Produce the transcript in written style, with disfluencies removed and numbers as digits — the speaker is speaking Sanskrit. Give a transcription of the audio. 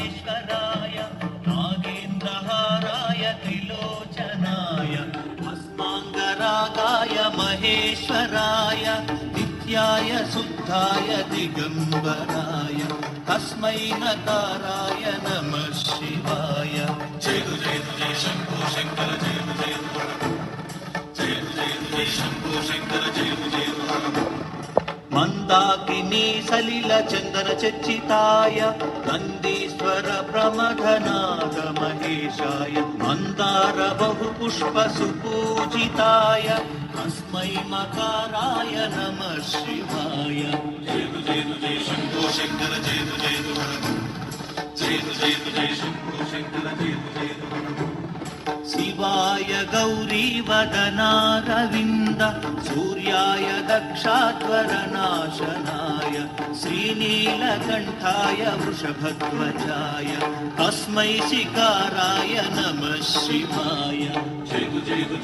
ईश्वराय नागेन्द्रहाराय त्रिलोचनाय भस्माङ्गरागाय महेश्वराय नित्याय शुद्धाय दिगम्बराय तस्मै नकाराय नमः शिवाय। जय जय जय शंभो शंकर जय जय जय जय शंभो शंकर जय जय। मंदाकिनी सलिल चंदन चर्चिताय नंदीश्वर प्रमथनाद महेशाय मंदार बहुपुष्प सुपूजिताय तस्मै मकाराय नमः शिवाय। जय जय जय शंभो शंकर जय जय जय जय जय शंभो शंकर जय जय। शिवाय गौरी वदनारविन्द सूर्याय दक्षाध्वरनाशनाय श्रीनीलकण्ठाय वृषभध्वजाय तस्मै शिकाराय नमः शिवाय। जय जय जय